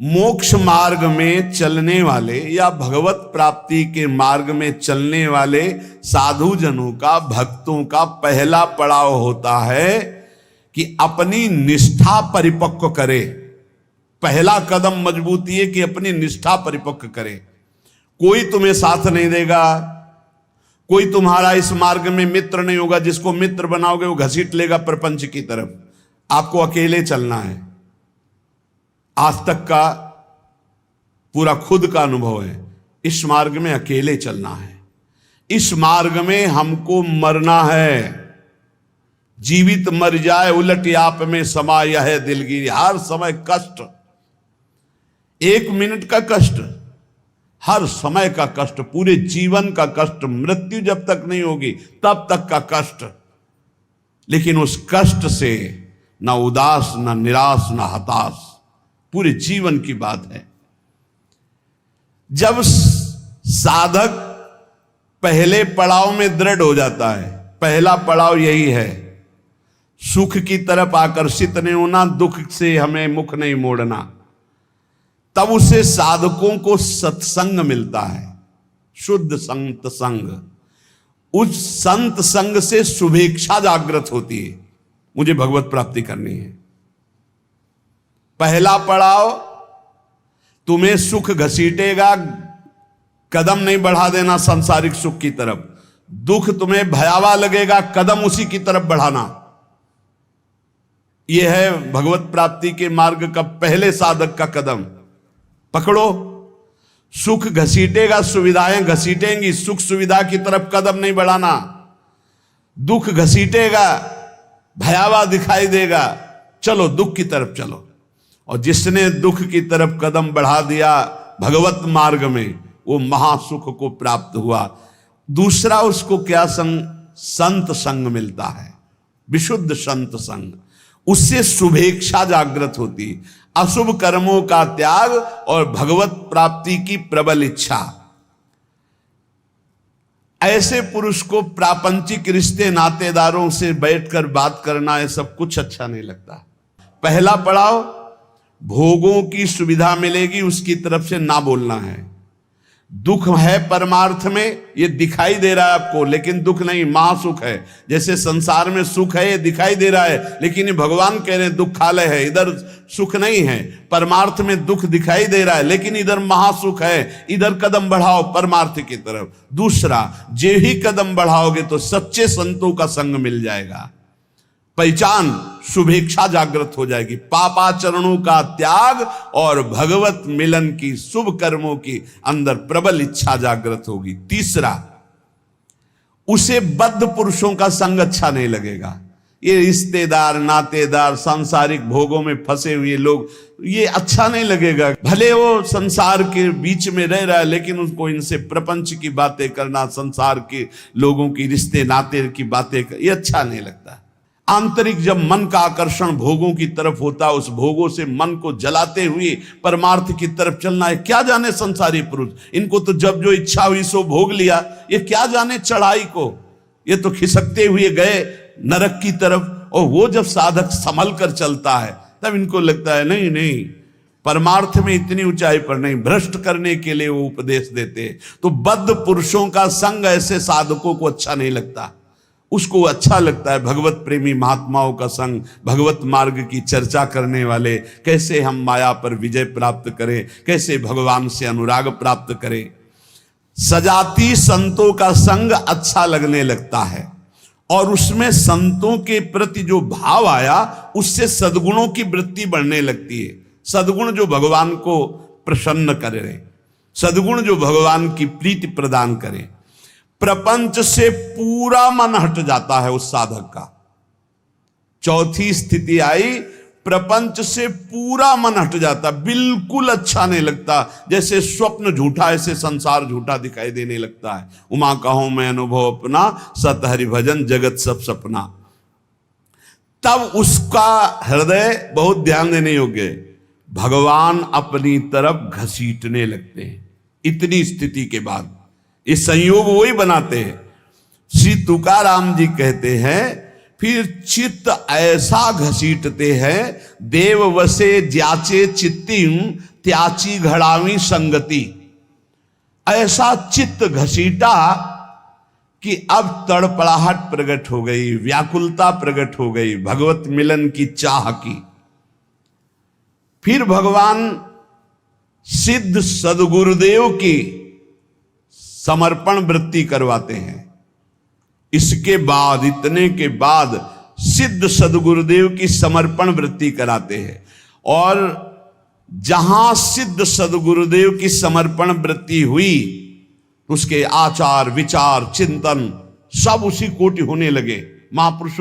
मोक्ष मार्ग में चलने वाले या भगवत प्राप्ति के मार्ग में चलने वाले साधु जनों का, भक्तों का पहला पड़ाव होता है कि अपनी निष्ठा परिपक्व करे। पहला कदम मजबूती है कि अपनी निष्ठा परिपक्व करे। कोई तुम्हें साथ नहीं देगा, कोई तुम्हारा इस मार्ग में मित्र नहीं होगा। जिसको मित्र बनाओगे वो घसीट लेगा प्रपंच की तरफ। आपको अकेले चलना है। आज तक का पूरा खुद का अनुभव है, इस मार्ग में अकेले चलना है। इस मार्ग में हमको मरना है। जीवित मर जाए उलट आप में समा यह है दिलगिरी। हर समय कष्ट, 1 मिनट का कष्ट, हर समय का कष्ट, पूरे जीवन का कष्ट। मृत्यु जब तक नहीं होगी तब तक का कष्ट। लेकिन उस कष्ट से ना उदास, ना निराश, ना हताश, पूरे जीवन की बात है। जब साधक पहले पड़ाव में दृढ़ हो जाता है, पहला पड़ाव यही है, सुख की तरफ आकर्षित नहीं होना, दुख से हमें मुख नहीं मोड़ना, तब उसे साधकों को सत्संग मिलता है, शुद्ध संत संग। उस संत संग से शुभेच्छा जागृत होती है, मुझे भगवत प्राप्ति करनी है। पहला पड़ाव तुम्हें सुख घसीटेगा, कदम नहीं बढ़ा देना सांसारिक सुख की तरफ। दुख तुम्हें भयावह लगेगा, कदम उसी की तरफ बढ़ाना। यह है भगवत प्राप्ति के मार्ग का पहले साधक का कदम। पकड़ो, सुख घसीटेगा, सुविधाएं घसीटेंगी, सुख सुविधा की तरफ कदम नहीं बढ़ाना। दुख घसीटेगा, भयावह दिखाई देगा, चलो दुख की तरफ चलो। और जिसने दुख की तरफ कदम बढ़ा दिया भगवत मार्ग में, वो महासुख को प्राप्त हुआ। दूसरा उसको क्या संत संग मिलता है, विशुद्ध संत संग। उससे शुभेच्छा जागृत होती, अशुभ कर्मों का त्याग और भगवत प्राप्ति की प्रबल इच्छा। ऐसे पुरुष को प्रापंचिक रिश्ते नातेदारों से बैठकर बात करना, ये सब कुछ अच्छा नहीं लगता। पहला पड़ाव भोगों की सुविधा मिलेगी उसकी तरफ से ना बोलना है। दुख है परमार्थ में, ये दिखाई दे रहा है आपको, लेकिन दुख नहीं, महासुख है। जैसे संसार में सुख है ये दिखाई दे रहा है, लेकिन ये भगवान कह रहे हैं दुखालय है, इधर सुख नहीं है। परमार्थ में दुख दिखाई दे रहा है, लेकिन इधर महासुख है, इधर कदम बढ़ाओ परमार्थ की तरफ। दूसरा, जे ही कदम बढ़ाओगे तो सच्चे संतों का संग मिल जाएगा, पहचान, शुभेच्छा जागृत हो जाएगी। पापाचरणों का त्याग और भगवत मिलन की, शुभ कर्मों की अंदर प्रबल इच्छा जागृत होगी। तीसरा, उसे बद्ध पुरुषों का संग अच्छा नहीं लगेगा। ये रिश्तेदार, नातेदार, सांसारिक भोगों में फंसे हुए लोग, ये अच्छा नहीं लगेगा। भले वो संसार के बीच में रह रहा है, लेकिन उसको इनसे प्रपंच की बातें करना, संसार के लोगों की रिश्ते नाते की बातें, ये अच्छा नहीं लगता। आंतरिक जब मन का आकर्षण भोगों की तरफ होता है, उस भोगों से मन को जलाते हुए परमार्थ की तरफ चलना है। क्या जाने संसारी पुरुष, इनको तो जब जो इच्छा हुई सो भोग लिया, ये क्या जाने चढ़ाई को, ये तो खिसकते हुए गए नरक की तरफ। और वो जब साधक संभल कर चलता है तब इनको लगता है नहीं नहीं, परमार्थ में इतनी ऊंचाई पर नहीं, भ्रष्ट करने के लिए वो उपदेश देते। तो बद्ध पुरुषों का संग ऐसे साधकों को अच्छा नहीं लगता। उसको अच्छा लगता है भगवत प्रेमी महात्माओं का संग, भगवत मार्ग की चर्चा करने वाले, कैसे हम माया पर विजय प्राप्त करें, कैसे भगवान से अनुराग प्राप्त करें। सजाती संतों का संग अच्छा लगने लगता है, और उसमें संतों के प्रति जो भाव आया उससे सद्गुणों की वृत्ति बढ़ने लगती है। सद्गुण जो भगवान को प्रसन्न करे, सद्गुण जो भगवान की प्रीति प्रदान करे। प्रपंच से पूरा मन हट जाता है उस साधक का। चौथी स्थिति आई, प्रपंच से पूरा मन हट जाता, बिल्कुल अच्छा नहीं लगता। जैसे स्वप्न झूठा, ऐसे संसार झूठा दिखाई देने लगता है। उमा कहूं मैं अनुभव अपना, सत हरि भजन जगत सब सपना। तब उसका हृदय बहुत ध्यान देने योग्य, भगवान अपनी तरफ घसीटने लगते हैं। इतनी स्थिति के बाद ये संयोग वही बनाते हैं। श्री तुकाराम जी कहते हैं, फिर चित्त ऐसा घसीटते हैं, देव वसे ज्याचे चित्तिम त्याची घड़ावी संगति, ऐसा चित्त घसीटा कि अब तड़पड़ाहट प्रकट हो गई, व्याकुलता प्रकट हो गई भगवत मिलन की चाह की। फिर भगवान सिद्ध सदगुरुदेव की समर्पण वृत्ति करवाते हैं। इसके बाद, इतने के बाद सिद्ध सदगुरुदेव की समर्पण वृत्ति कराते हैं। और जहां सिद्ध सदगुरुदेव की समर्पण वृत्ति हुई, उसके आचार विचार चिंतन सब उसी कोटि होने लगे। महापुरुषों